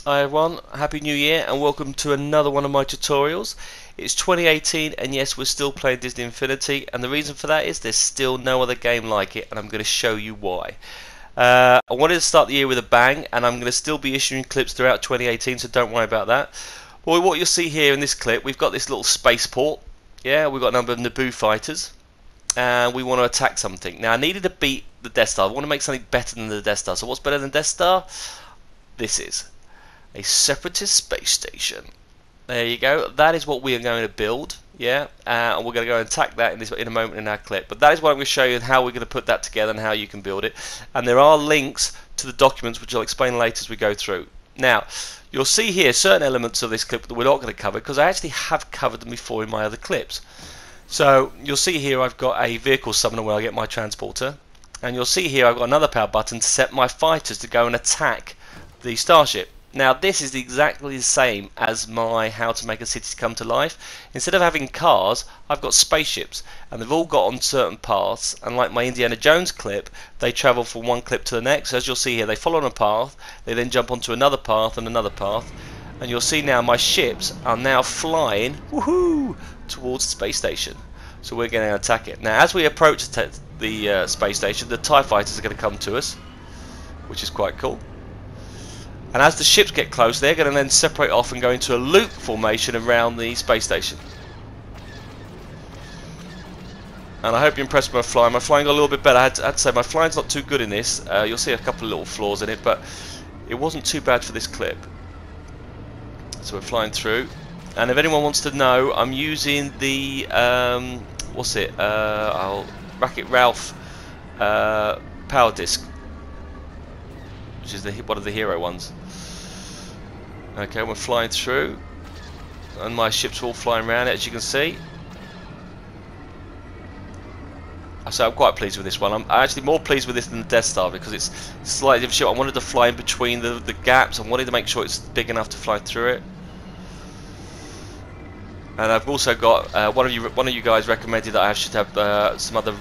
Hi everyone, Happy New Year and welcome to another one of my tutorials. It's 2018 and yes, we're still playing Disney Infinity, and the reason for that is there's still no other game like it, and I'm going to show you why. I wanted to start the year with a bang, and I'm going to still be issuing clips throughout 2018, so don't worry about that. But what you'll see here in this clip, we've got this little spaceport. Yeah, we've got a number of Naboo fighters, and we want to attack something. Now I needed to beat the Death Star. I want to make something better than the Death Star. So what's better than Death Star? This is a Separatist space station. There you go. That is what we are going to build. Yeah, and we're going to go and attack that in a moment in our clip. But that is what I'm going to show you, and how we're going to put that together and how you can build it. And there are links to the documents which I'll explain later as we go through. Now, you'll see here certain elements of this clip that we're not going to cover because I actually have covered them before in my other clips. So you'll see here I've got a vehicle summoner where I get my transporter, and you'll see here I've got another power button to set my fighters to go and attack the starship. Now this is exactly the same as my how to make a city come to life. Instead of having cars, I've got spaceships, and they've all got on certain paths, and like my Indiana Jones clip, they travel from one clip to the next. So as you'll see here, they follow on a path, they then jump onto another path and another path, and you'll see now my ships are now flying woohoo towards the space station. So we're going to attack it. Now as we approach the space station, the TIE fighters are going to come to us, which is quite cool. And as the ships get close, they're going to then separate off and go into a loop formation around the space station. And I hope you're impressed with my flying. My flying got a little bit better. I had to say my flying's not too good in this. You'll see a couple of little flaws in it, but it wasn't too bad for this clip. So we're flying through. And if anyone wants to know, I'm using the Wreck-It Ralph power disc, which is one of the hero ones. Okay, we're flying through, and my ships are all flying around it, as you can see. So I'm quite pleased with this one. I'm actually more pleased with this than the Death Star because it's slightly different ship. I wanted to fly in between the gaps. I wanted to make sure it's big enough to fly through it. And I've also got one of you guys recommended that I should have some other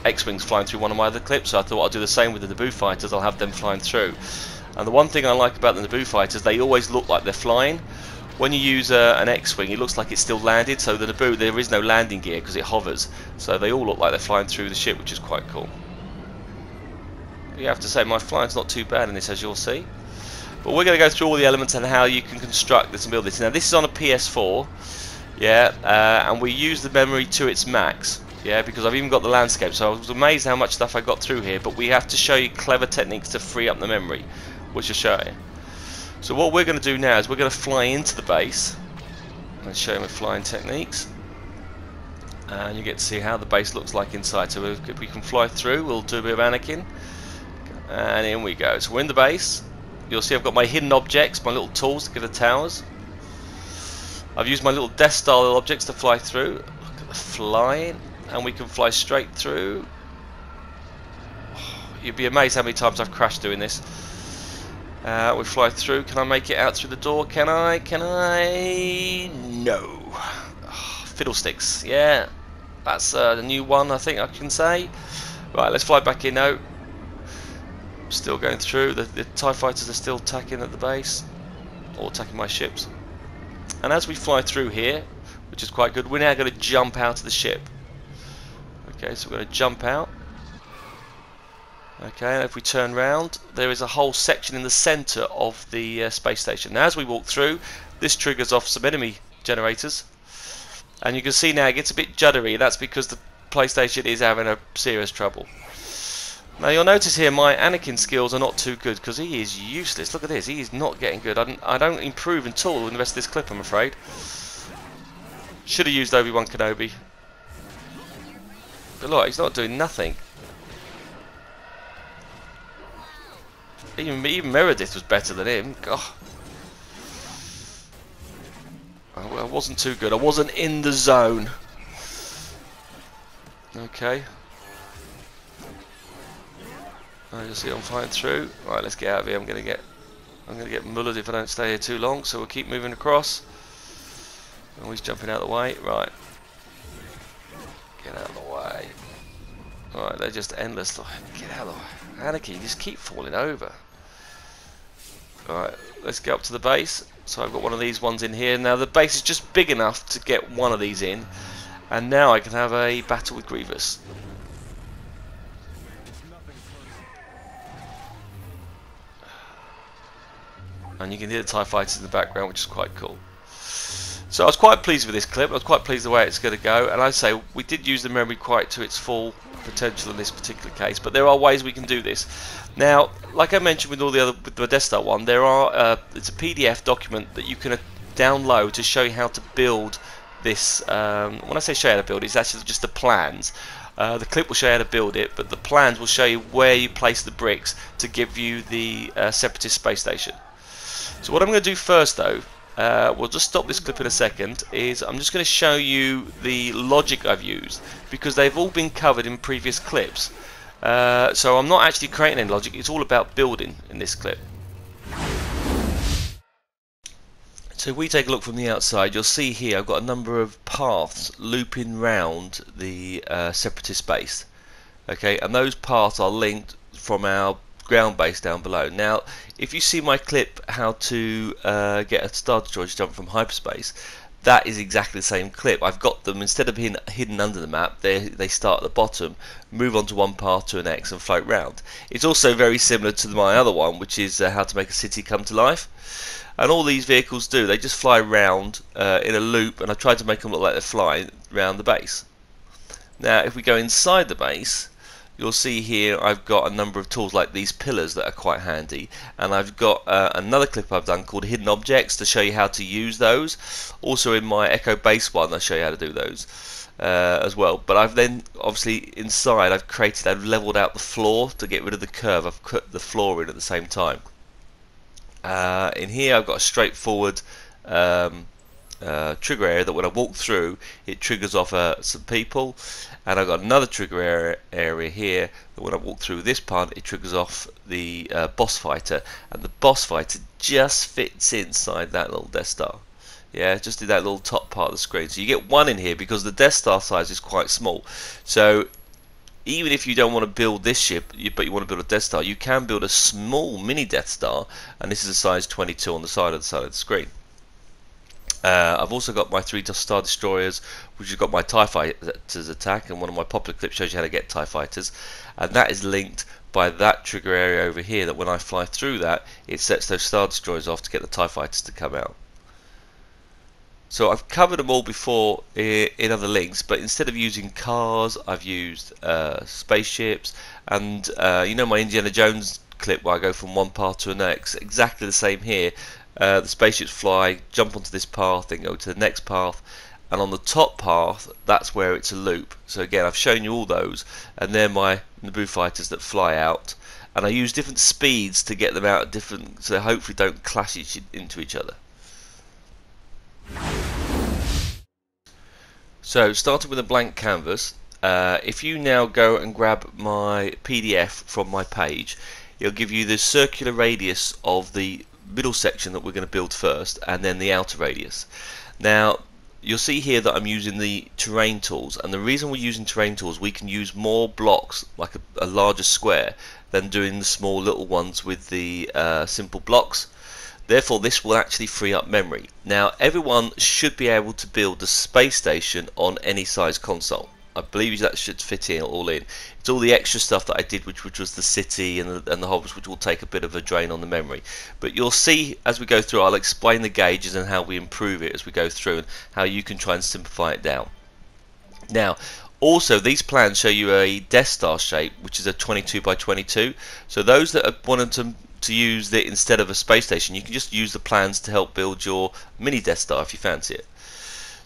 X-wings flying through one of my other clips. So I thought I'll do the same with the Naboo fighters. I'll have them flying through. And the one thing I like about the Naboo fighters, they always look like they're flying. When you use an X-wing, it looks like it's still landed. So the Naboo, there is no landing gear because it hovers. So they all look like they're flying through the ship, which is quite cool. You have to say my flying's not too bad in this, as you'll see. But we're going to go through all the elements and how you can construct this and build this. Now this is on a PS4. Yeah, and we use the memory to its max. Yeah, because I've even got the landscape. So I was amazed how much stuff I got through here. But we have to show you clever techniques to free up the memory, which I'll show you. So what we're going to do now is we're going to fly into the base and show you my flying techniques. And you get to see how the base looks like inside. So if we can fly through, we'll do a bit of Anakin. And in we go. So we're in the base. You'll see I've got my hidden objects, my little tools to get the towers. I've used my little Death Star objects to fly through. Look at the flying, and we can fly straight through. Oh, you'd be amazed how many times I've crashed doing this. We fly through. Can I make it out through the door? Can I? Can I? No. Oh, fiddlesticks. Yeah, that's the new one, I think I can say. Right, let's fly back in now. Still going through. The TIE fighters are still attacking at the base, or attacking my ships. And as we fly through here, which is quite good, we're now going to jump out of the ship. Okay, so we're going to jump out. Okay, and if we turn round, there is a whole section in the centre of the space station. Now as we walk through, this triggers off some enemy generators. And you can see now it gets a bit juddery. That's because the PlayStation is having a serious trouble. Now you'll notice here my Anakin skills are not too good because he is useless. Look at this, he is not getting good. I don't improve at all in the rest of this clip, I'm afraid. Should have used Obi-Wan Kenobi. But look, he's not doing nothing. Even Meredith was better than him. God. I wasn't too good. I wasn't in the zone. Okay. You see I'm flying through. Right, let's get out of here. I'm gonna get mullered if I don't stay here too long. So we'll keep moving across. Always jumping out of the way. Right. Get out of the way. Right, they're just endless. Get out of the way. Anakin, you just keep falling over. Alright, let's get up to the base. So I've got one of these ones in here. Now the base is just big enough to get one of these in, and now I can have a battle with Grievous. And you can hear the TIE fighters in the background, which is quite cool. So I was quite pleased with this clip. I was quite pleased the way it's going to go, and I say we did use the memory quite to its full potential in this particular case, but there are ways we can do this. Now, like I mentioned with all the other, with the Death Star one, there are it's a PDF document that you can download to show you how to build this. When I say show you how to build it, it's actually just the plans. The clip will show you how to build it, but the plans will show you where you place the bricks to give you the Separatist space station. So what I'm going to do first, though, we'll just stop this clip in a second, is I'm just going to show you the logic I've used, because they've all been covered in previous clips. So I'm not actually creating any logic, it's all about building in this clip. So if we take a look from the outside, you'll see here I've got a number of paths looping round the Separatist base. Okay, and those paths are linked from our ground base down below. Now, if you see my clip how to get a Star Destroyer to jump from hyperspace, that is exactly the same clip. I've got them, instead of being hidden under the map, they start at the bottom, move onto one path to an X and float round. It's also very similar to my other one, which is how to make a city come to life. And all these vehicles do, they just fly round in a loop, and I tried to make them look like they're flying around the base. Now if we go inside the base, you'll see here I've got a number of tools like these pillars that are quite handy, and I've got another clip I've done called hidden objects to show you how to use those. Also in my Echo base one I'll show you how to do those as well. But I've then obviously inside I've leveled out the floor to get rid of the curve. I've cut the floor in at the same time. In here I've got a straightforward trigger area that when I walk through it triggers off some people, and I've got another trigger area here that when I walk through this part it triggers off the boss fighter, and the boss fighter just fits inside that little Death Star. Yeah, just in that little top part of the screen. So you get one in here because the Death Star size is quite small. So even if you don't want to build this ship, but you want to build a Death Star, you can build a small mini Death Star, and this is a size 22 on the side of the screen. I've also got my 3 Star Destroyers, which has got my TIE Fighters attack, and one of my popular clips shows you how to get TIE Fighters, and that is linked by that trigger area over here, that when I fly through that, it sets those Star Destroyers off to get the TIE Fighters to come out. So I've covered them all before in other links, but instead of using cars, I've used spaceships, and you know my Indiana Jones clip where I go from one path to the next, exactly the same here. The spaceships fly, jump onto this path, then go to the next path, and on the top path, that's where it's a loop. So again, I've shown you all those, and they're my Naboo fighters that fly out, and I use different speeds to get them out at different, so they hopefully don't clash into each other. So starting with a blank canvas, if you now go and grab my PDF from my page, it'll give you the circular radius of the middle section that we're going to build first, and then the outer radius. Now you'll see here that I'm using the terrain tools, and the reason we're using terrain tools, we can use more blocks, like a larger square, than doing the small little ones with the simple blocks. Therefore this will actually free up memory. Now everyone should be able to build the space station on any size console. I believe that should fit in all in. It's all the extra stuff that I did, which was the city and the hobbies, which will take a bit of a drain on the memory. But you'll see as we go through, I'll explain the gauges and how we improve it as we go through, and how you can try and simplify it down. Now also these plans show you a Death Star shape, which is a 22 by 22. So those that are wanting to use it instead of a space station, you can just use the plans to help build your mini Death Star if you fancy it.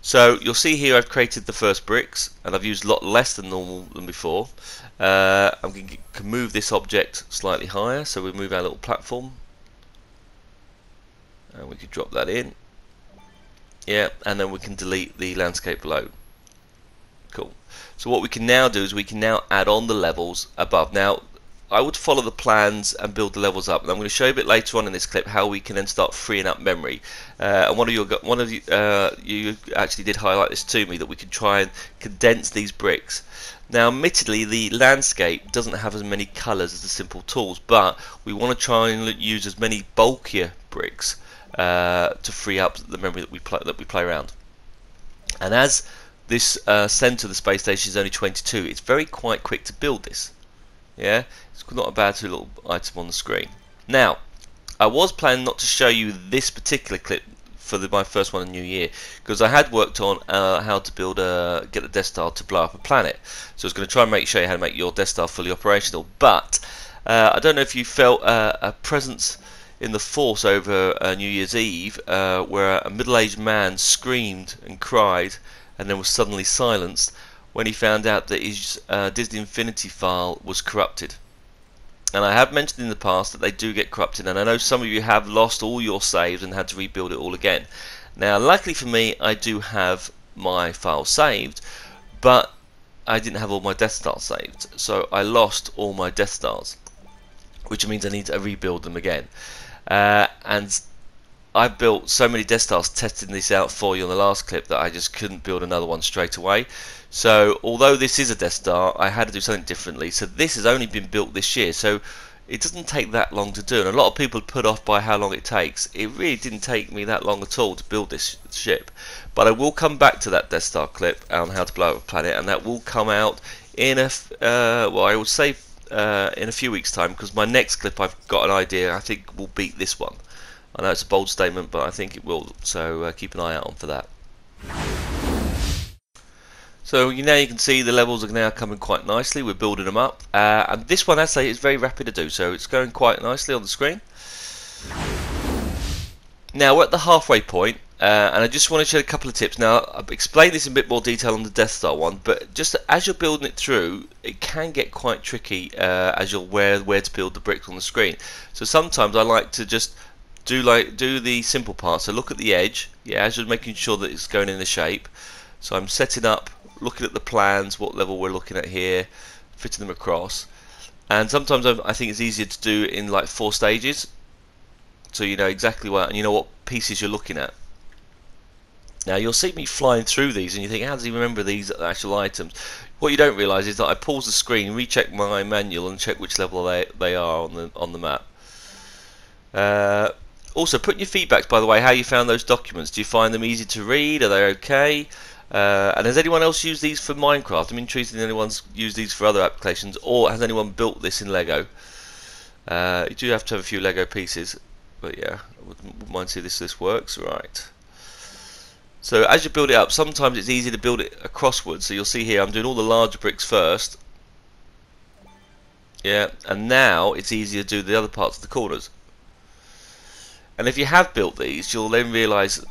So you'll see here I've created the first bricks, and I've used a lot less than normal than before. I'm going to move this object slightly higher, so we move our little platform, and we could drop that in. Yeah, and then we can delete the landscape below. Cool. So what we can now do is we can now add on the levels above. Now I would follow the plans and build the levels up, and I'm going to show you a bit later on in this clip how we can then start freeing up memory. And one of you actually did highlight this to me, that we could try and condense these bricks. Now admittedly the landscape doesn't have as many colours as the simple tools, but we want to try and use as many bulkier bricks to free up the memory that we play around. And as this centre of the space station is only 22, it's very quite quick to build this. Yeah, it's not a bad little item on the screen. Now, I was planning not to show you this particular clip for my first one in New Year, because I had worked on how to build get the Death Star to blow up a planet. So I was going to try and show you how to make your Death Star fully operational. But I don't know if you felt a presence in the Force over New Year's Eve, where a middle-aged man screamed and cried and then was suddenly silenced when he found out that his Disney Infinity file was corrupted. And I have mentioned in the past that they do get corrupted, and I know some of you have lost all your saves and had to rebuild it all again. Now, luckily for me, I do have my file saved, but I didn't have all my Death Stars saved, so I lost all my Death Stars, which means I need to rebuild them again. And I've built so many Death Stars testing this out for you on the last clip that I just couldn't build another one straight away. So although this is a Death Star, I had to do something differently. So this has only been built this year, so it doesn't take that long to do. And a lot of people are put off by how long it takes. It really didn't take me that long at all to build this ship. But I will come back to that Death Star clip on how to blow up a planet, and that will come out in well, I would say in a few weeks' time, because my next clip, I've got an idea, I think will beat this one. I know it's a bold statement, but I think it will, so keep an eye out for that. So now you can see the levels are now coming quite nicely. We're building them up, and this one, I say, is very rapid to do, so it's going quite nicely on the screen. Now we're at the halfway point, and I just want to share a couple of tips. Now I've explained this in a bit more detail on the Death Star one, but just as you're building it through, it can get quite tricky as you're where to build the bricks on the screen. So sometimes I like to just do the simple part. So look at the edge, yeah, as you're making sure that it's going in the shape. So I'm setting up, looking at the plans, what level we're looking at here, fitting them across. And sometimes I think it's easier to do in like 4 stages, so you know exactly what, and you know what pieces you're looking at. Now you'll see me flying through these and you think, how does he remember these actual items? What you don't realise is that I pause the screen, recheck my manual and check which level they are on the map. Also, put in your feedbacks, by the way, how you found those documents. Do you find them easy to read? Are they okay? And has anyone else used these for Minecraft? I'm interested in anyone's used these for other applications, or has anyone built this in Lego? You do have to have a few Lego pieces, but yeah, I wouldn't mind see this works. Right. So as you build it up, sometimes it's easy to build it crosswards. So you'll see here I'm doing all the larger bricks first. Yeah, and now it's easier to do the other parts of the corners. And if you have built these, you'll then realise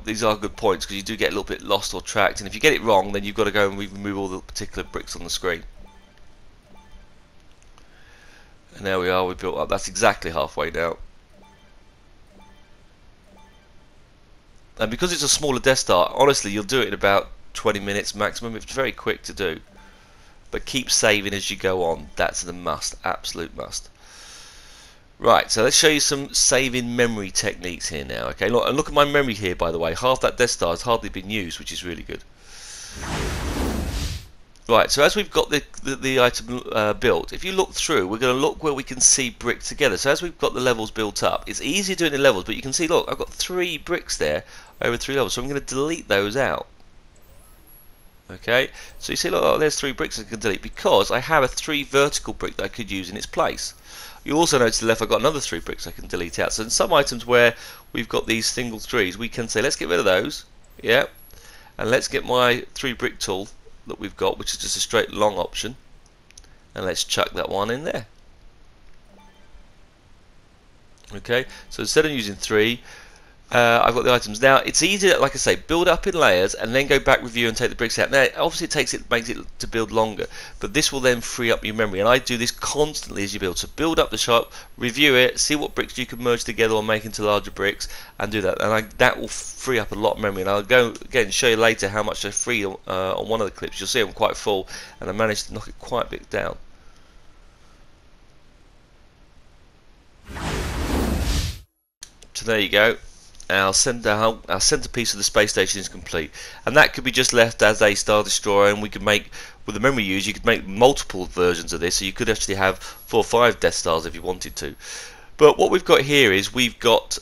these are good points, because you do get a little bit lost or tracked, and if you get it wrong, then you've got to go and remove all the particular bricks on the screen. And there we are, we built up. That's exactly halfway now. And because it's a smaller Death Star, honestly, you'll do it in about 20 minutes maximum. It's very quick to do. But keep saving as you go on. That's the must, absolute must. Right, so let's show you some saving memory techniques here now. Okay, look at my memory here, by the way. Half that Death Star has hardly been used, which is really good. Right, so as we've got the item built, if you look through, we're going to look where we can see bricks together. So as we've got the levels built up, it's easier doing the levels, but you can see, look, I've got 3 bricks there over 3 levels, so I'm going to delete those out. Okay, so you see, look, oh, there's 3 bricks I can delete, because I have a 3 vertical brick that I could use in its place. You'll also notice to the left I've got another 3 bricks I can delete out. So in some items where we've got these single 3s, we can say, let's get rid of those, yeah, and let's get my 3 brick tool that we've got, which is just a straight long option, and let's chuck that one in there. Okay, so instead of using 3, I've got the items. Now it's easier, like I say, build up in layers and then go back, review and take the bricks out. Now obviously makes it to build longer, but this will then free up your memory, and I do this constantly as you build. So build up the shop, review it, see what bricks you can merge together or make into larger bricks, and do that, and that will free up a lot of memory. And I'll go again and show you later how much I free on one of the clips. You'll see I'm quite full, and I managed to knock it quite a bit down. So there you go. Our centerpiece of the space station is complete, and that could be just left as a Star Destroyer, and we could make, with the memory you could make multiple versions of this, so you could actually have 4 or 5 Death Stars if you wanted to. But what we've got here is we've got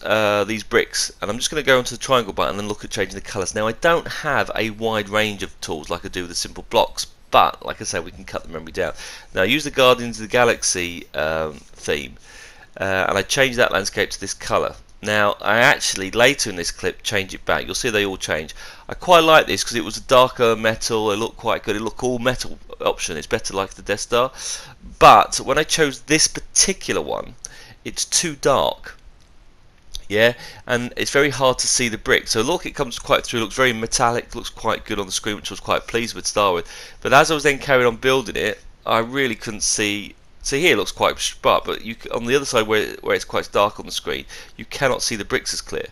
these bricks, and I'm just going to go onto the triangle button and look at changing the colours. Now I don't have a wide range of tools like I do with the simple blocks, but like I say, we can cut the memory down. Now I use the Guardians of the Galaxy theme, and I change that landscape to this colour. Now I actually later in this clip change it back. You'll see they all change. I quite like this because it was a darker metal. It looked quite good. It looked all metal option. It's better like the Death Star. But when I chose this particular one, it's too dark. Yeah, and it's very hard to see the brick. So look, it comes quite through. Looks very metallic. Looks quite good on the screen, which I was quite pleased with to start with. But as I was then carrying on building it, I really couldn't see. See here, it looks quite sharp, but you on the other side where it's quite dark on the screen, you cannot see the bricks as clear.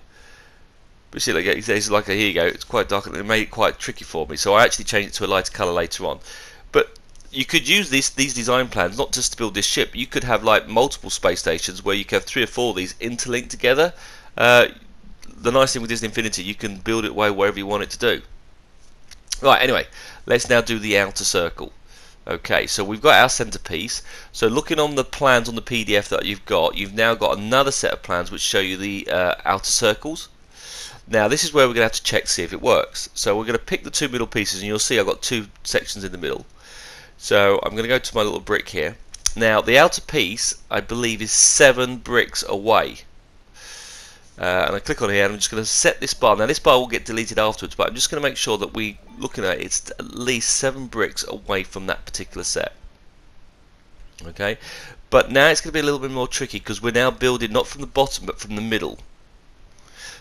But see, like it's like here you go, it's quite dark, and it made it quite tricky for me. So I actually changed it to a lighter colour later on. But you could use these design plans not just to build this ship. You could have like multiple space stations where you could have 3 or 4 of these interlinked together. The nice thing with Disney Infinity, you can build it wherever you want it to do. Right, anyway, let's now do the outer circle. Okay, so we've got our centerpiece. So looking on the plans on the PDF that you've now got another set of plans which show you the outer circles. Now this is where we're going to have to check to see if it works. So we're going to pick the 2 middle pieces, and you'll see I've got 2 sections in the middle. So I'm going to go to my little brick here. Now the outer piece, I believe, is 7 bricks away. And I click on here, and I'm just going to set this bar. Now this bar will get deleted afterwards, but I'm just going to make sure that we're looking at it, it's at least 7 bricks away from that particular set. Okay, but now it's going to be a little bit more tricky because we're now building not from the bottom but from the middle.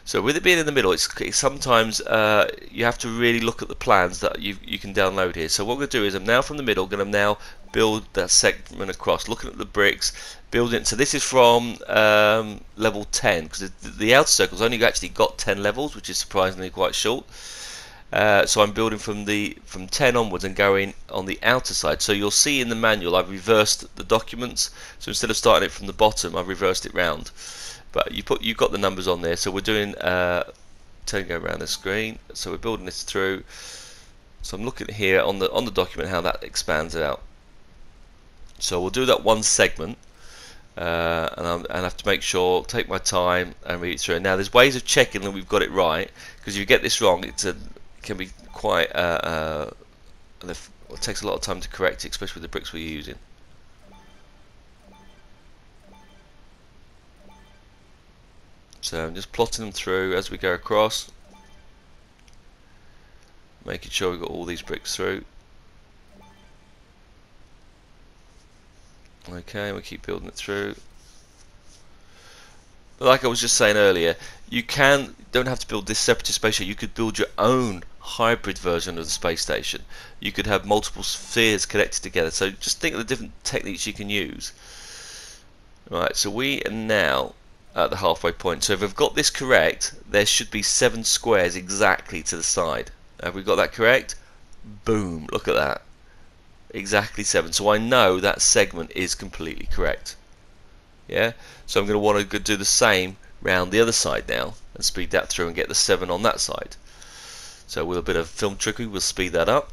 So with it being in the middle, it's sometimes you have to really look at the plans that you can download here. So what I'm going to do is I'm now from the middle going to now build that segment across, looking at the bricks, building it. So this is from level 10 because the outer circle's only actually got 10 levels, which is surprisingly quite short. So I'm building from 10 onwards and going on the outer side. So you'll see in the manual I've reversed the documents. So instead of starting it from the bottom, I've reversed it round. But you've got the numbers on there. So we're doing turning around the screen. So we're building this through. So I'm looking here on the document how that expands out. So we'll do that one segment, and I have to make sure, take my time and read it through. Now there's ways of checking that we've got it right, because if you get this wrong, it can be quite it takes a lot of time to correct it, especially with the bricks we're using. So I'm just plotting them through as we go across, making sure we've got all these bricks through. Okay, we keep building it through. But like I was just saying earlier, you don't have to build this Separatist spaceship. You could build your own hybrid version of the space station. You could have multiple spheres connected together. So just think of the different techniques you can use. Right, so we are now at the halfway point. So if I've got this correct, there should be 7 squares exactly to the side. Have we got that correct? Boom, look at that. Exactly 7. So I know that segment is completely correct. Yeah, so I'm going to want to do the same round the other side now and speed that through and get the 7 on that side. So with a bit of film trickery, we'll speed that up.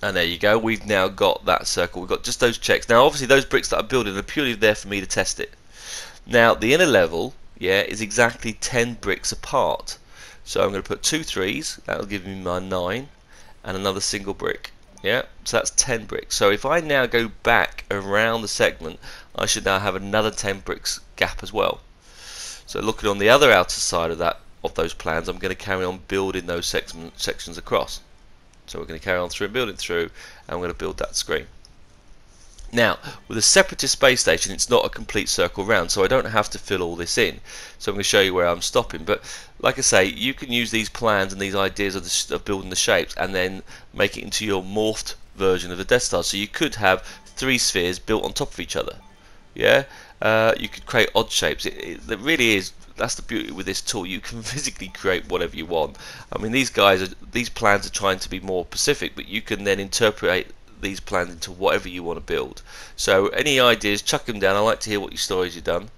And there you go, we've now got that circle. We've got just those checks. Now obviously those bricks that I'm building are purely there for me to test it. Now the inner level, yeah, is exactly 10 bricks apart. So I'm going to put 2 3s, that will give me my 9, and another single brick. Yeah, so that's 10 bricks. So if I now go back around the segment, I should now have another 10 bricks gap as well. So looking on the other outer side of those plans, I'm going to carry on building those sections across. So we're going to carry on through and building through, and I'm going to build that screen. Now, with a Separatist space station, it's not a complete circle round, so I don't have to fill all this in. So I'm going to show you where I'm stopping. But like I say, you can use these plans and these ideas of building the shapes and then make it into your morphed version of the Death Star. So you could have 3 spheres built on top of each other. Yeah, you could create odd shapes. It really is. That's the beauty with this tool. You can physically create whatever you want. I mean, these plans are trying to be more specific, but you can then interpret these plans into whatever you want to build. So any ideas, chuck them down. I like to hear what your stories you've done,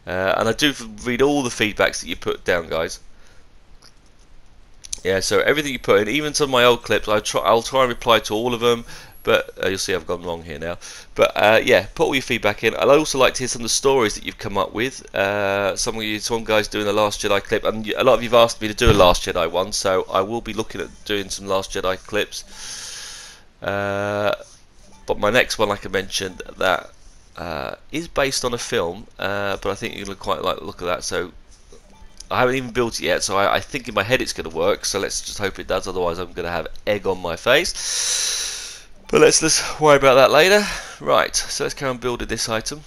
and I do read all the feedbacks that you put down, guys. Yeah, so everything you put in, even some of my old clips, I'll try and reply to all of them. But you'll see I've gone wrong here now. But yeah, put all your feedback in. I'd also like to hear some of the stories that you've come up with. Some guys doing the Last Jedi clip, and a lot of you've asked me to do a Last Jedi one, so I will be looking at doing some Last Jedi clips. But my next one, like I mentioned, that is based on a film, but I think you're going to quite like the look of that. So I haven't even built it yet, so I think in my head it's going to work, so let's just hope it does, otherwise I'm going to have egg on my face. But let's worry about that later. Right, so let's carry on building this item.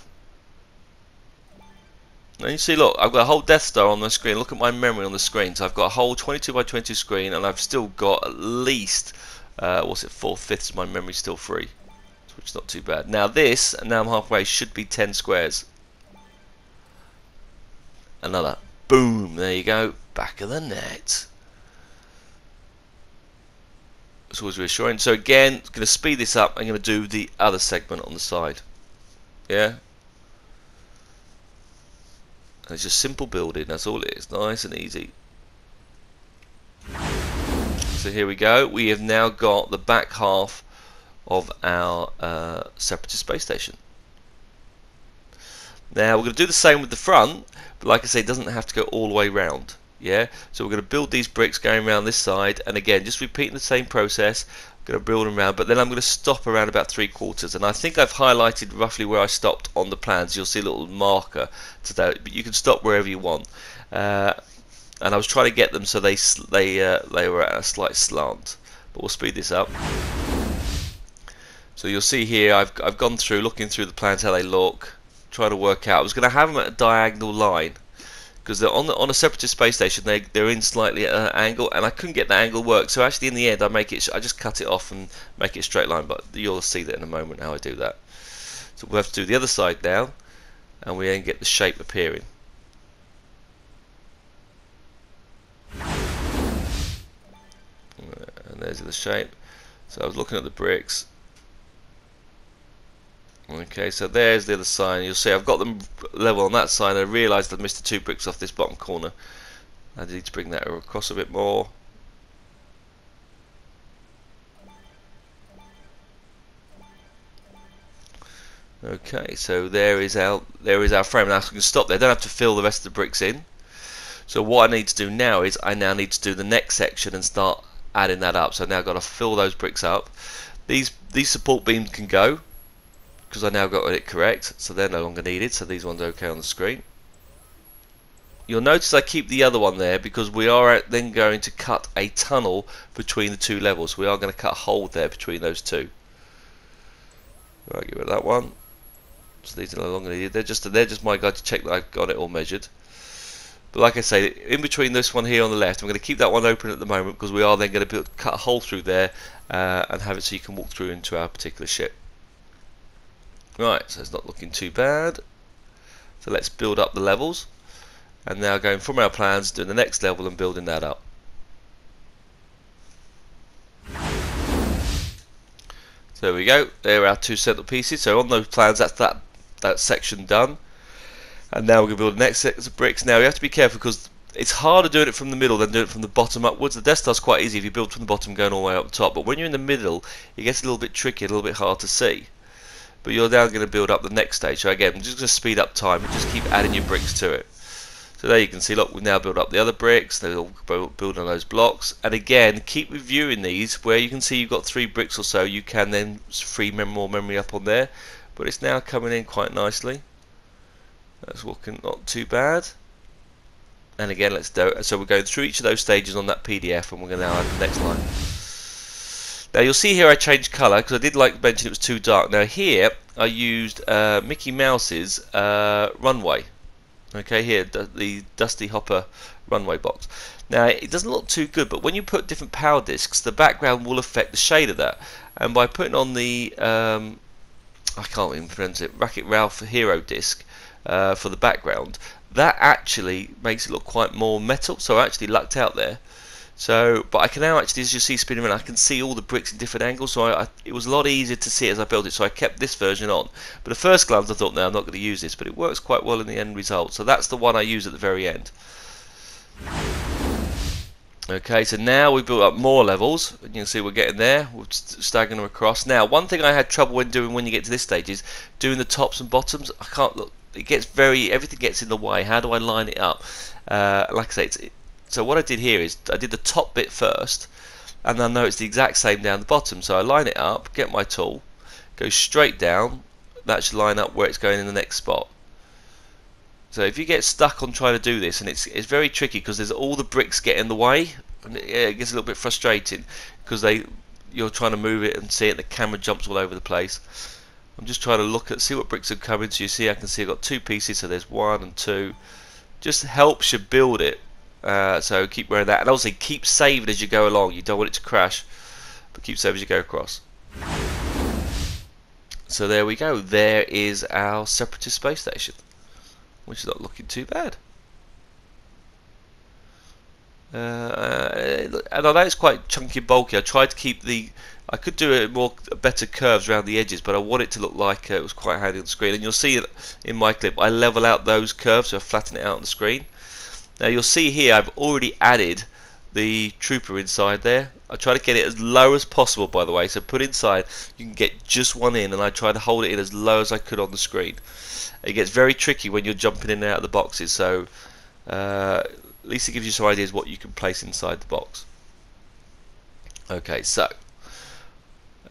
And you see, look, I've got a whole Death Star on the screen. Look at my memory on the screen. So I've got a whole 22 by 20 screen, and I've still got at least, what's it, 4/5 of my memory still free, which is not too bad. Now this, and now I'm halfway, should be 10 squares. Another. Boom, there you go, back of the net. It's always reassuring. So again, going to speed this up. I'm going to do the other segment on the side. Yeah. And it's just simple building. That's all it is. Nice and easy. So here we go. We have now got the back half of our Separatist space station. Now we're going to do the same with the front, but like I say, it doesn't have to go all the way round. Yeah, so we're going to build these bricks going around this side, and again, just repeating the same process. I'm going to build them around, but then I'm going to stop around about 3/4, and I think I've highlighted roughly where I stopped on the plans. You'll see a little marker to that, but you can stop wherever you want. And I was trying to get them so they were at a slight slant, but we'll speed this up. So you'll see here, I've gone through, looking through the plans, how they look, trying to work out. I was going to have them at a diagonal line, because on a Separatist space station they're in slightly at an angle, and I couldn't get that angle work. So actually in the end I just cut it off and make it a straight line, but you'll see that in a moment how I do that. So we'll have to do the other side now, and we then get the shape appearing. And there's the shape. So I was looking at the bricks. Okay, so there's the other side. You'll see I've got them level on that side. I realised I've missed the 2 bricks off this bottom corner. I need to bring that across a bit more. Okay, so there is our frame. Now I can stop there. I don't have to fill the rest of the bricks in. So what I need to do now is I now need to do the next section and start adding that up. So now I've got to fill those bricks up. These support beams can go, because I now got it correct, so they're no longer needed, so these ones are okay on the screen. You'll notice I keep the other one there because we are then going to cut a tunnel between the 2 levels. We are going to cut a hole there between those 2. Right, get rid of that one. So these are no longer needed. They're just my guide to check that I've got it all measured. But like I say, in between this one here on the left, I'm going to keep that one open at the moment because we are then going to cut a hole through there and have it so you can walk through into our particular ship. Right, so it's not looking too bad. So let's build up the levels, and now going from our plans, doing the next level and building that up. So there we go. There are our 2 central pieces. So on those plans, that's that section done. And now we're going to build the next set of bricks. Now you have to be careful because it's harder doing it from the middle than doing it from the bottom upwards. The Death Star's quite easy if you build from the bottom going all the way up the top, but when you're in the middle, it gets a little bit tricky, a little bit hard to see. But you're now going to build up the next stage. So again, I'm just going to speed up time and just keep adding your bricks to it. So there you can see, look, we've now built up the other bricks. They're all building on those blocks. And again, keep reviewing these. Where you can see you've got 3 bricks or so, you can then free more memory up on there. But it's now coming in quite nicely. That's looking not too bad. And again, let's do it. So we're going through each of those stages on that PDF, and we're going to now add the next line. Now you'll see here I changed colour because I did like to mention it was too dark. Now here I used Mickey Mouse's runway. Okay, here the Dusty Hopper runway box. Now it doesn't look too good, but when you put different power discs, the background will affect the shade of that. And by putting on the I can't even pronounce it, Wreck-It Ralph Hero disc for the background, that actually makes it look quite more metal. So I actually lucked out there. So, but I can now actually, as you see spinning around, I can see all the bricks in different angles, so it was a lot easier to see as I built it, so I kept this version on. But at first glance I thought, no, I'm not going to use this, but it works quite well in the end result. So that's the one I use at the very end. Okay, so now we've built up more levels, and you can see we're getting there. We're staggering them across. Now, one thing I had trouble when doing when you get to this stage is doing the tops and bottoms. I can't look. It gets everything gets in the way. How do I line it up? Like I say, so what I did here is I did the top bit first, and I know it's the exact same down the bottom. So I line it up, get my tool, go straight down. That should line up where it's going in the next spot. So if you get stuck on trying to do this, and it's very tricky because there's all the bricks get in the way, and it gets a little bit frustrating because you're trying to move it and see it, and the camera jumps all over the place. I'm just trying to see what bricks are coming. So you see, I can see I've got two pieces, so there's 1 and 2. Just helps you build it. So keep wearing that, and also keep saving as you go along. You don't want it to crash, but keep saving as you go across. So there we go. There is our Separatist space station, which is not looking too bad. And although it's quite chunky and bulky, I tried to keep I could do it better curves around the edges, but I want it to look like it was quite handy on the screen. And you'll see in my clip, I level out those curves, so I flatten it out on the screen. Now you'll see here, I've already added the trooper inside there. I try to get it as low as possible, by the way, so put inside, you can get just one in, and I try to hold it in as low as I could on the screen. It gets very tricky when you're jumping in and out of the boxes, so at least it gives you some ideas what you can place inside the box. Okay, so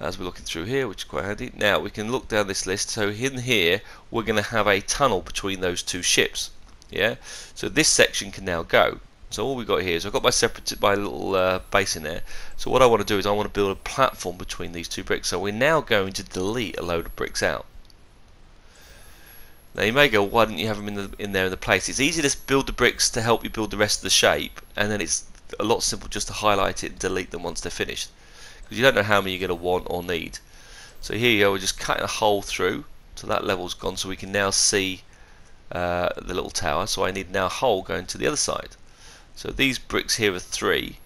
as we're looking through here, which is quite handy, now we can look down this list. So in here we're going to have a tunnel between those two ships. Yeah, so this section can now go. So all we've got here is I've got my little base in there. So what I want to do is I want to build a platform between these two bricks. So we're now going to delete a load of bricks out. Now you may go, why didn't you have them in there in the place? It's easy to build the bricks to help you build the rest of the shape, and then it's a lot simpler just to highlight it and delete them once they're finished, because you don't know how many you're going to want or need. So here you go, we're just cutting a hole through, so that level's gone, so we can now see the little tower. So I need now a hole going to the other side. So these bricks here are 3.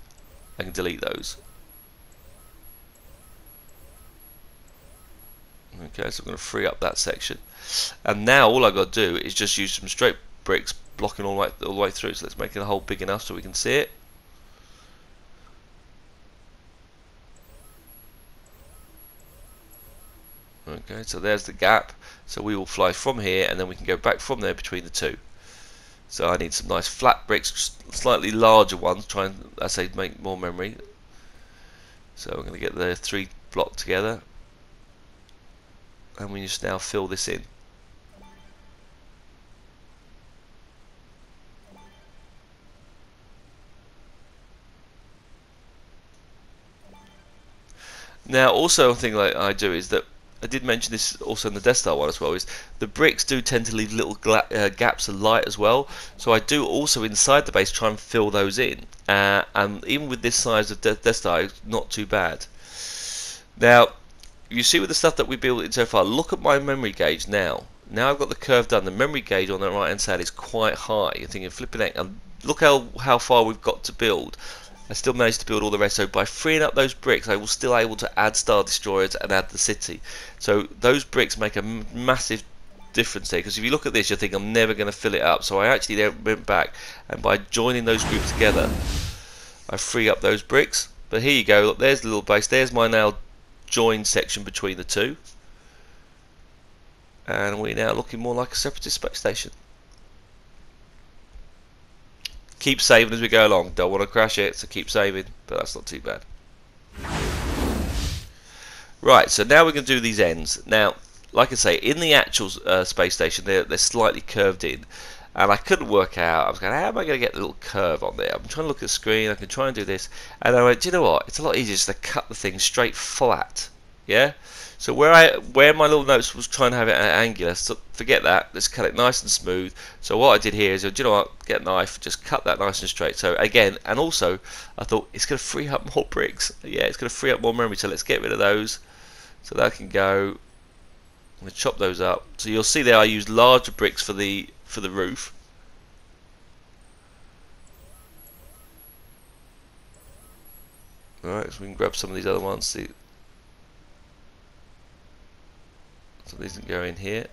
I can delete those. Okay, so I'm going to free up that section, and now all I've got to do is just use some straight bricks blocking all the way through. So let's make the hole big enough so we can see it. Okay, so there's the gap. So we will fly from here, and then we can go back from there between the two. So I need some nice flat bricks, slightly larger ones, try and, I say, make more memory. So we're going to get the 3 block together, and we just now fill this in. Now also a thing like I do is that I did mention this also in the Death Star one as well, is the bricks do tend to leave little gaps of light as well. So I do also inside the base try and fill those in, and even with this size of Death Star, it's not too bad. Now you see with the stuff that we built in so far, look at my memory gauge now. Now I've got the curve done, the memory gauge on the right hand side is quite high. You're thinking flipping it, and look how far we've got to build. I still managed to build all the rest, so by freeing up those bricks I was still able to add Star Destroyers and add the city. So those bricks make a massive difference there, because if you look at this you think I'm never going to fill it up. So I actually then went back, and by joining those groups together I free up those bricks. But here you go, look, there's the little base, there's my now joined section between the two, and we're now looking more like a Separatist space station. Keep saving as we go along, don't want to crash it, so keep saving, but that's not too bad. Right, so now we're going to do these ends. Now, like I say, in the actual space station they're slightly curved in, and I couldn't work out, I was going, how am I going to get the little curve on there? I'm trying to look at the screen, I can try and do this, and I went, do you know what, it's a lot easier just to cut the thing straight flat. Yeah, so where my little notes was trying to have it angular, so forget that, let's cut it nice and smooth. So what I did here is, do you know what, get a knife, just cut that nice and straight. So again, and also I thought it's going to free up more bricks. Yeah, it's going to free up more memory, so let's get rid of those, so that can go. I'm going to chop those up. So you'll see there I used larger bricks for the roof. Alright, so we can grab some of these other ones. See, so these can go in here.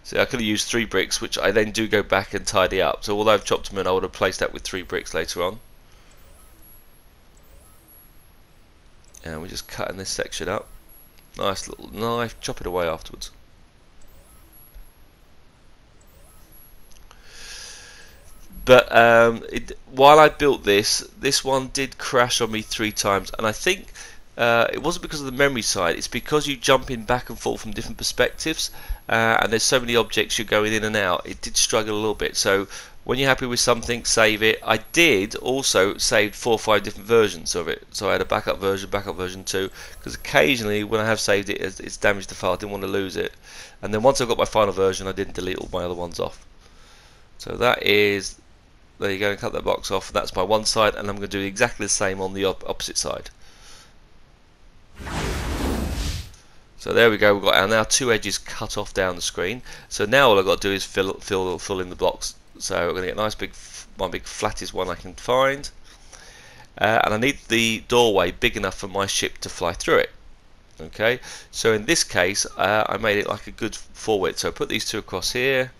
So I could have used 3 bricks, which I then do go back and tidy up. So although I've chopped them in, I would have placed that with 3 bricks later on. And we're just cutting this section up. Nice little knife, chop it away afterwards. But while I built this one did crash on me 3 times, and I think it wasn't because of the memory side, it's because you jump in back and forth from different perspectives, and there's so many objects you're going in and out. It did struggle a little bit. So when you're happy with something, save it. I did also save 4 or 5 different versions of it, so I had a backup version 2, because occasionally when I have saved it, it's damaged the file. I didn't want to lose it. And then once I got my final version, I didn't delete all my other ones off. So that is, there you go, and cut that box off. That's my one side, and I'm going to do exactly the same on the opposite side. So there we go, we've got our now 2 edges cut off down the screen. So now all I've got to do is fill in the blocks. So I'm going to get a nice my big flattest one I can find. And I need the doorway big enough for my ship to fly through it. Okay, so in this case I made it like a good 4 width. So I put these 2 across here.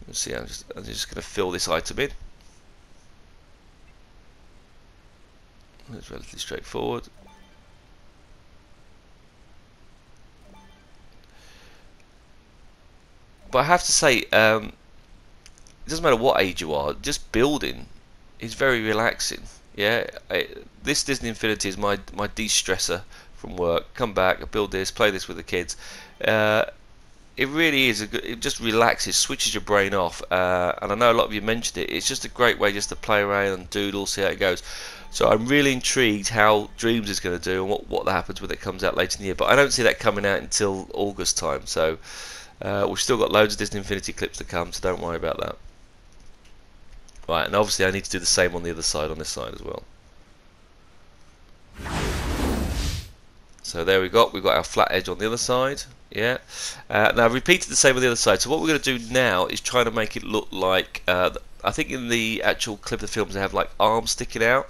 Let's see, I'm just going to fill this item in. It's relatively straightforward. But I have to say, it doesn't matter what age you are, just building is very relaxing. Yeah, this Disney Infinity is my de-stressor from work. Come back, I build this, play this with the kids. It really is it just relaxes, switches your brain off, and I know a lot of you mentioned it. It's just a great way just to play around and doodle, see how it goes. So I'm really intrigued how Dreams is going to do and what happens when it comes out later in the year. But I don't see that coming out until August time. So we've still got loads of Disney Infinity clips to come, so don't worry about that. Right, and obviously I need to do the same on the other side, on this side as well. So there we've got our flat edge on the other side. Yeah. Now I've repeated the same on the other side. So what we're going to do now is try to make it look like, I think in the actual clip of the films they have like arms sticking out,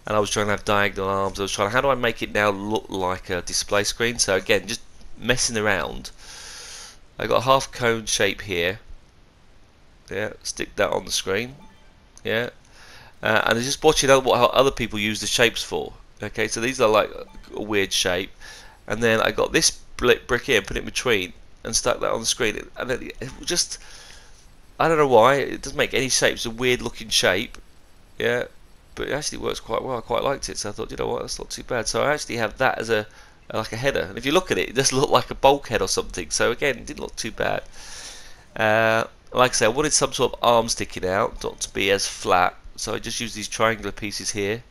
and I was trying to have diagonal arms. I was trying, how do I make it now look like a display screen? So again, just messing around. I got a half cone shape here. Yeah, stick that on the screen. Yeah, and I'm just watching how other people use the shapes for. Okay, so these are like a weird shape, and then I got this brick here, put it in between, and stuck that on the screen, and then it just, I don't know why, it doesn't make any shape. It's a weird looking shape. Yeah, but it actually works quite well. I quite liked it, so I thought, you know what, that's not too bad. So I actually have that as like a header, and if you look at it, it does look like a bulkhead or something. So again, it didn't look too bad. Like I say, I wanted some sort of arm sticking out, not to be as flat, so I just used these triangular pieces here.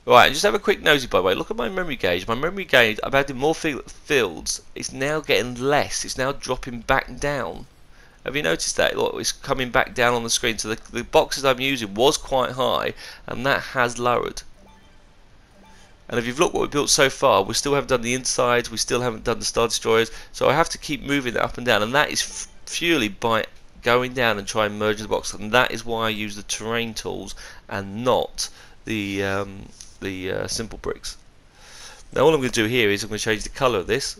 Right, and just have a quick nosy by the way. Look at my memory gauge. My memory gauge, I've added more fields. It's now getting less. It's now dropping back down. Have you noticed that? Look, it's coming back down on the screen. So the boxes I'm using was quite high, and that has lowered. And if you've looked what we've built so far, we still haven't done the insides, we still haven't done the Star Destroyers, so I have to keep moving that up and down, and that is purely by going down and trying to merge the box, and that is why I use the terrain tools and not the simple bricks. Now all I'm going to do here is I'm going to change the colour of this.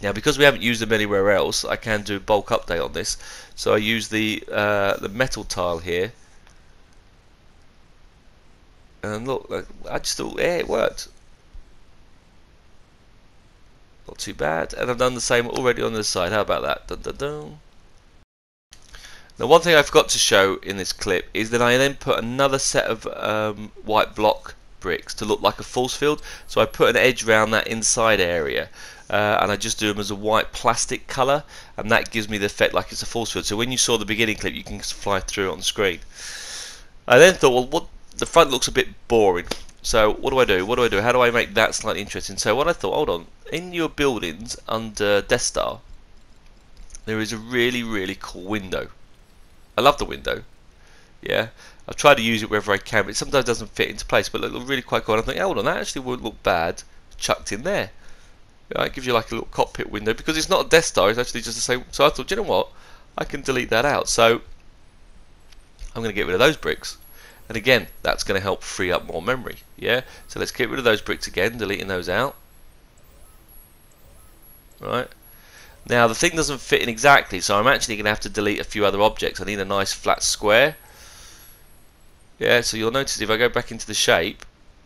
Now because we haven't used them anywhere else, I can do a bulk update on this, so I use the metal tile here. And look, I just thought, yeah, it worked. Not too bad. And I've done the same already on the side. How about that? Dun, dun, dun. Now one thing I forgot to show in this clip is that I then put another set of white block bricks to look like a force field. So I put an edge around that inside area. And I just do them as a white plastic colour. And that gives me the effect like it's a force field. So when you saw the beginning clip, you can fly through it on the screen. I then thought, well, what? The front looks a bit boring, so what do I do? How do I make that slightly interesting? So what I thought, hold on, in your buildings under Death Star there is a really cool window. I love the window. Yeah, I've tried to use it wherever I can, but it sometimes doesn't fit into place, but it looks really quite cool. And I think, hold on, that actually wouldn't look bad chucked in there. Yeah, it gives you like a little cockpit window, because it's not a Death Star, it's actually just the same. So I thought, you know what, I can delete that out, so I'm going to get rid of those bricks. And again, that's going to help free up more memory. Yeah, so let's get rid of those bricks again, deleting those out. Right, Now the thing doesn't fit in exactly, so I'm actually going to have to delete a few other objects. I need a nice flat square. Yeah, so you'll notice if I go back into the shape,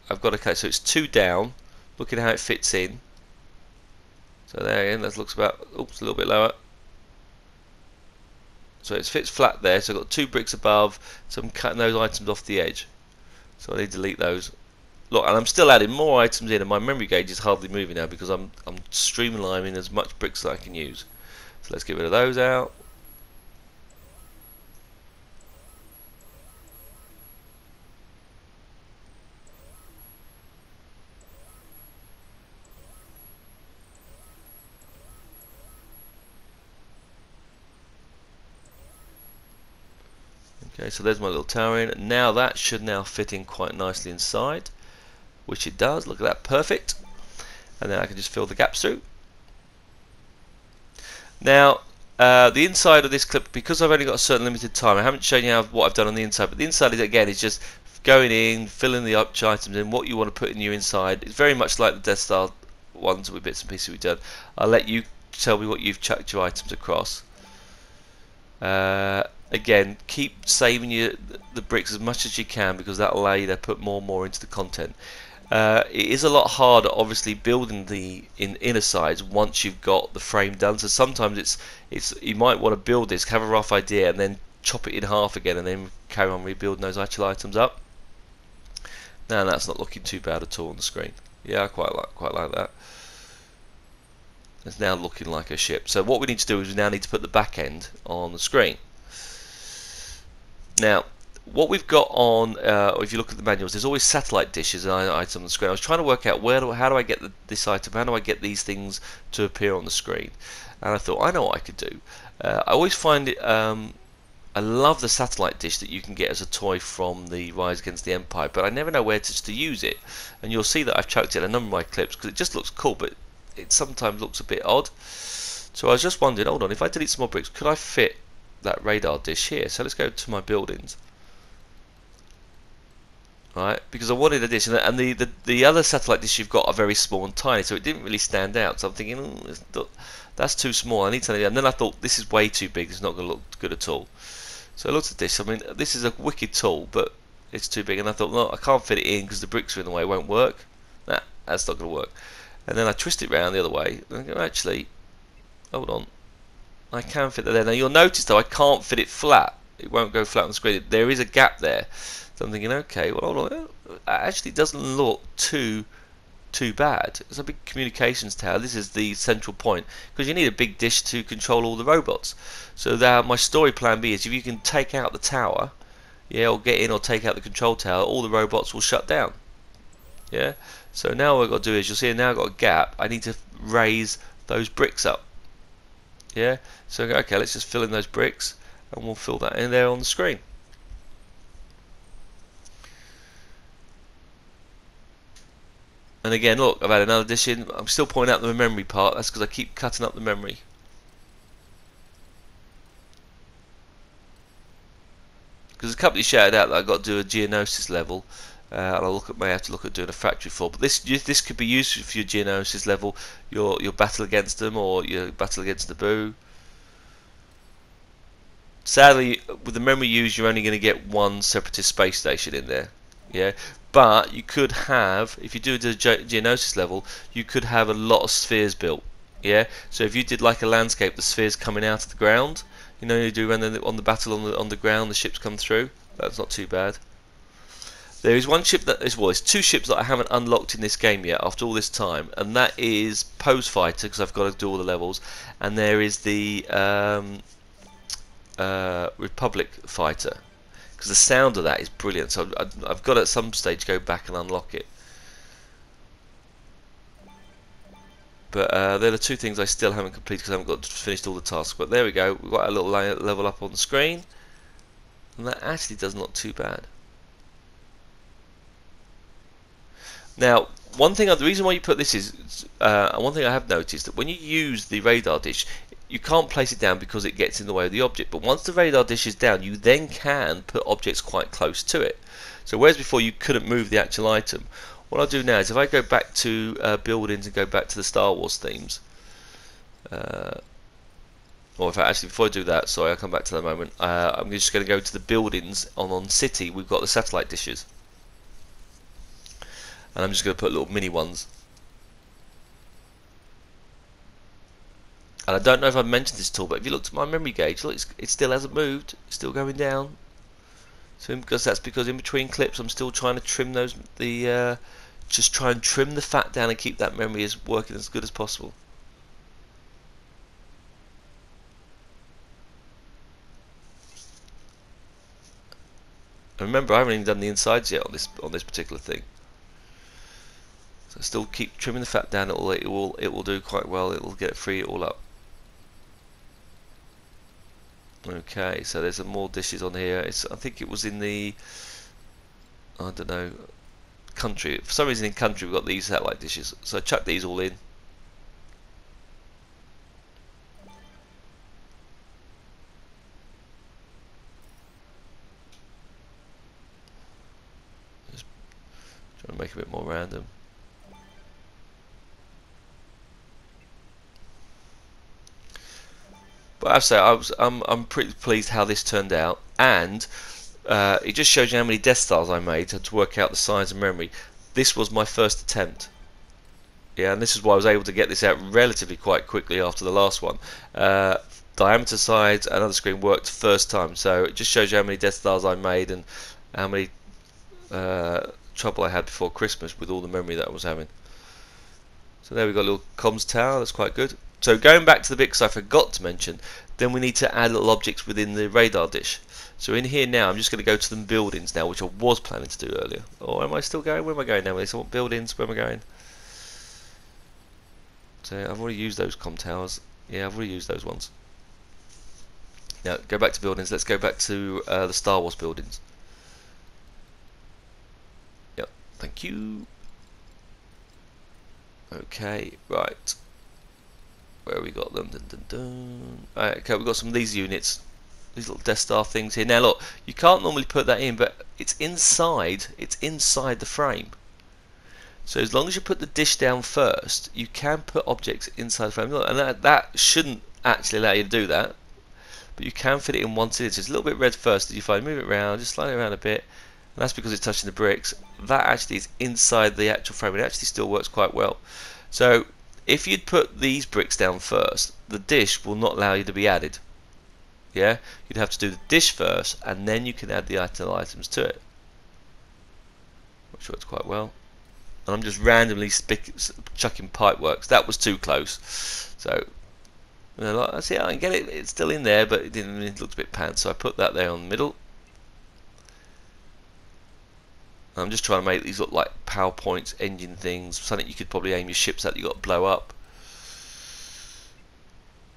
I've got so it's 2 down. Look at how it fits in. So there again, that looks about, oops, a little bit lower. So it fits flat there, so I've got 2 bricks above, so I'm cutting those items off the edge. So I need to delete those. Look, and I'm still adding more items in, and my memory gauge is hardly moving now because I'm streamlining as much bricks as I can use. So let's get rid of those out. Okay, so there's my little tower in. Now that should now fit in quite nicely inside, which it does. Look at that, perfect. And then I can just fill the gaps through. Now, the inside of this clip, because I've only got a certain limited time, I haven't shown you what I've done on the inside, but the inside is, again, is just going in, filling the items in, what you want to put in your inside. It's very much like the Death Star ones with bits and pieces we've done. I'll let you tell me what you've chucked your items across. Again, keep saving the bricks as much as you can because that'll allow you to put more and more into the content. It is a lot harder, obviously, building the inner sides once you've got the frame done. So sometimes it's you might want to build this, have a rough idea, and then chop it in half again, and then carry on rebuilding those actual items up. Now that's not looking too bad at all on the screen. Yeah, I quite like that. It's now looking like a ship. So what we need to do is we now need to put the back end on the screen. Now, what we've got on, if you look at the manuals, there's always satellite dishes and items on the screen. I was trying to work out how do I get this item, how do I get these things to appear on the screen, and I thought I know what I could do. I always find it, I love the satellite dish that you can get as a toy from the Rise Against the Empire, but I never know where to use it, and you'll see that I've chucked it in a number of my clips because it just looks cool, but it sometimes looks a bit odd. So I was just wondering, hold on, if I delete some more bricks, could I fit that radar dish here? So let's go to my buildings. Right, because I wanted a dish, and the other satellite dish you've got are very small and tiny, so it didn't really stand out. So I'm thinking, that's too small. I need something. And then I thought, this is way too big. It's not going to look good at all. So I looked at this. I mean, this is a wicked tool, but it's too big. And I thought, no, I can't fit it in because the bricks are in the way. It won't work. Nah, that's not going to work. And then I twist it round the other way. And I go, actually, hold on, I can fit that there. Now you'll notice though, I can't fit it flat. It won't go flat on the screen. There is a gap there. So I'm thinking, okay, well, hold on. It actually doesn't look too bad. It's a big communications tower. This is the central point because you need a big dish to control all the robots. So my story plan B is if you can take out the tower, yeah, or get in or take out the control tower, all the robots will shut down. Yeah. So now what I've got to do is, you'll see now I've got a gap. I need to raise those bricks up. Yeah. So okay, let's just fill in those bricks, and we'll fill that in there on the screen. And again, look, I've had another dish in. I'm still pointing out the memory part. That's because I keep cutting up the memory. Because a company shouted out that I've got to do a Geonosis level, and may have to look at doing a factory floor. But this could be used for your Geonosis level, your battle against them, or your battle against Naboo. Sadly, with the memory used, you're only going to get one Separatist space station in there. Yeah, but you could have, if you do the Geonosis level, you could have a lot of spheres built. Yeah, so if you did like a landscape, the spheres coming out of the ground, you know, you do when on the battle on the ground, the ships come through. That's not too bad. There is one ship that is, well, it's 2 ships that I haven't unlocked in this game yet after all this time, and that is Pose Fighter, because I've got to do all the levels, and there is the Republic Fighter, because the sound of that is brilliant. So I've got to at some stage go back and unlock it. But they're the 2 things I still haven't completed because I haven't got finished all the tasks. But there we go, we've got a little level up on the screen, and that actually doesn't look too bad. Now, the reason why you put this is, one thing I have noticed, that when you use the radar dish, you can't place it down because it gets in the way of the object. But once the radar dish is down, you then can put objects quite close to it. So whereas before you couldn't move the actual item, what I'll do now is if I go back to buildings and go back to the Star Wars themes, Or in fact, actually, before I do that, sorry, I'll come back to that in a moment. I'm just going to go to the buildings on City. We've got the satellite dishes, and I'm just going to put little mini ones. And I don't know if I've mentioned this at all, but if you looked at my memory gauge, look, it still hasn't moved. It's still going down. So that's because in between clips, I'm still trying to trim just try and trim the fat down and keep that memory as working as good as possible. And remember, I haven't even done the insides yet on this particular thing. So still keep trimming the fat down. It will do quite well. It will free it all up. Okay, so there's some more dishes on here. I think it was in the, I don't know, country. For some reason in country we've got these satellite dishes. So I chuck these all in. Just trying to make it a bit more random. But I have to say, I'm pretty pleased how this turned out, and it just shows you how many Death Stars I made to work out the size of memory. This was my first attempt. Yeah, and this is why I was able to get this out relatively quite quickly after the last one. Diameter, size, and other screen worked first time, so it just shows you how many Death Stars I made and how many trouble I had before Christmas with all the memory that I was having. So there we got a little comms tower. That's quite good. So going back to the bit, because I forgot to mention, then we need to add little objects within the radar dish. So in here now, I'm just going to go to the buildings now, which I was planning to do earlier. Or am I still going? Where am I going now? So what buildings? Where am I going? So I've already used those comm towers. Yeah, I've already used those ones. Now go back to buildings. Let's go back to the Star Wars buildings. Yep. Thank you. Okay. Right. Where we got them? Dun, dun, dun. Right, okay, we've got some of these units, these little Death Star things here. Now look, you can't normally put that in, but it's inside the frame. So as long as you put the dish down first, you can put objects inside the frame. Look, and that shouldn't actually allow you to do that, but you can fit it in one sitting. So it's a little bit red first, as you find. Move it around, just slide it around a bit, and that's because it's touching the bricks. That actually is inside the actual frame. It actually still works quite well. So if you'd put these bricks down first, the dish will not allow you to be added. Yeah, you'd have to do the dish first, and then you can add the items to it, which works quite well. And I'm just randomly chucking pipe works. That was too close. So I see, I can get it. It's still in there, but it looks a bit pants. So I put that there on the middle. I'm just trying to make these look like PowerPoint engine things, something you could probably aim your ships at. You got to blow up.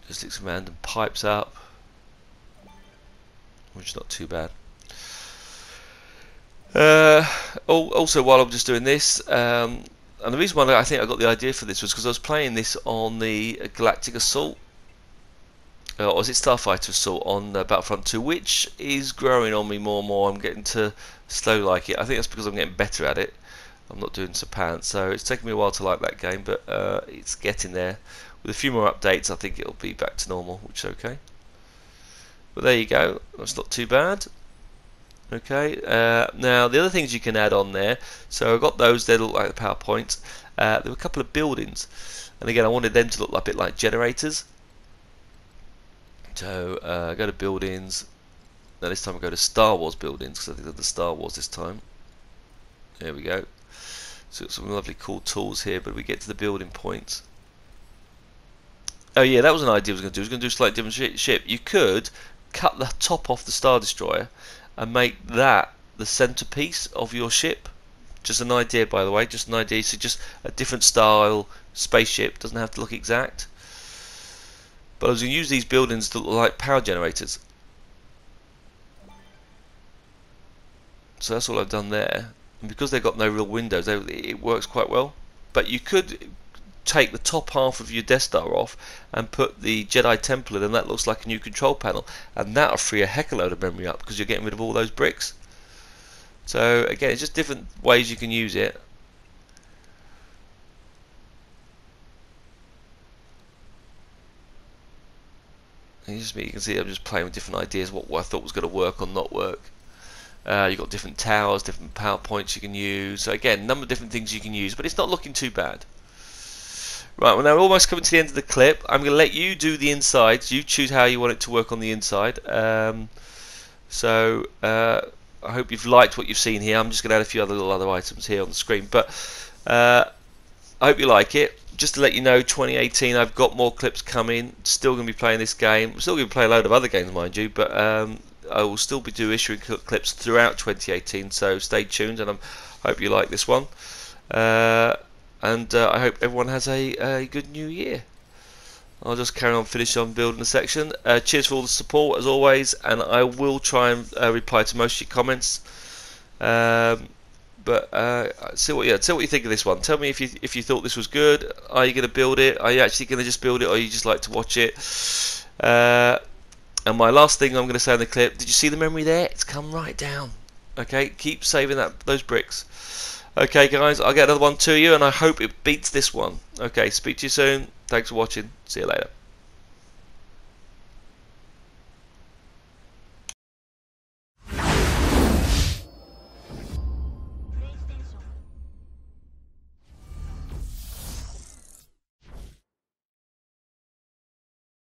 Just stick some random pipes up, which is not too bad. Also, while I'm just doing this, and the reason why I think I got the idea for this was because I was playing this on the Galactic Assault, or was it Starfighter Assault on Battlefront 2, which is growing on me more and more. I'm getting to slow like it. I think that's because I'm getting better at it. I'm not doing so pants, so it's taken me a while to like that game, but it's getting there. With a few more updates, I think it'll be back to normal, which is okay. But there you go. That's not too bad. Okay. Now the other things you can add on there. So I've got those. They look like the PowerPoint. There were a couple of buildings, and again, I wanted them to look a bit like generators. So go to buildings. Now this time I go to Star Wars buildings, because I think they're the Star Wars this time. There we go. So got some lovely cool tools here, but we get to the building points. Oh yeah, that was an idea I was going to do. I was going to do a slightly different ship. You could cut the top off the Star Destroyer and make that the centerpiece of your ship. Just an idea, by the way, just an idea. So just a different style spaceship, doesn't have to look exact. But I was going to use these buildings to look like power generators. So that's all I've done there. And because they've got no real windows, it works quite well. But you could take the top half of your Death Star off and put the Jedi Temple in, and that looks like a new control panel, and that'll free a heck of a load of memory up because you're getting rid of all those bricks. So again, it's just different ways you can use it. You can see I'm just playing with different ideas, what I thought was going to work or not work. You've got different towers, different power points you can use. So again, a number of different things you can use, but it's not looking too bad. Right, well now we're almost coming to the end of the clip. I'm going to let you do the insides. You choose how you want it to work on the inside. I hope you've liked what you've seen here. I'm just going to add a few other items here on the screen, but I hope you like it. Just to let you know, 2018, I've got more clips coming. Still going to be playing this game. I'm still going to play a load of other games, mind you, but I will still be issuing clips throughout 2018. So stay tuned, and I hope you like this one. I hope everyone has a good new year. I'll just carry on, finish on building the section. Cheers for all the support as always, and I will try and reply to most of your comments. See what you think of this one. Tell me if you thought this was good. Are you going to build it? Are you actually going to just build it, or you just like to watch it? And my last thing I'm going to say in the clip: did you see the memory there? It's come right down. Okay, keep saving those bricks. Okay, guys, I'll get another one to you, and I hope it beats this one. Okay, speak to you soon. Thanks for watching. See you later.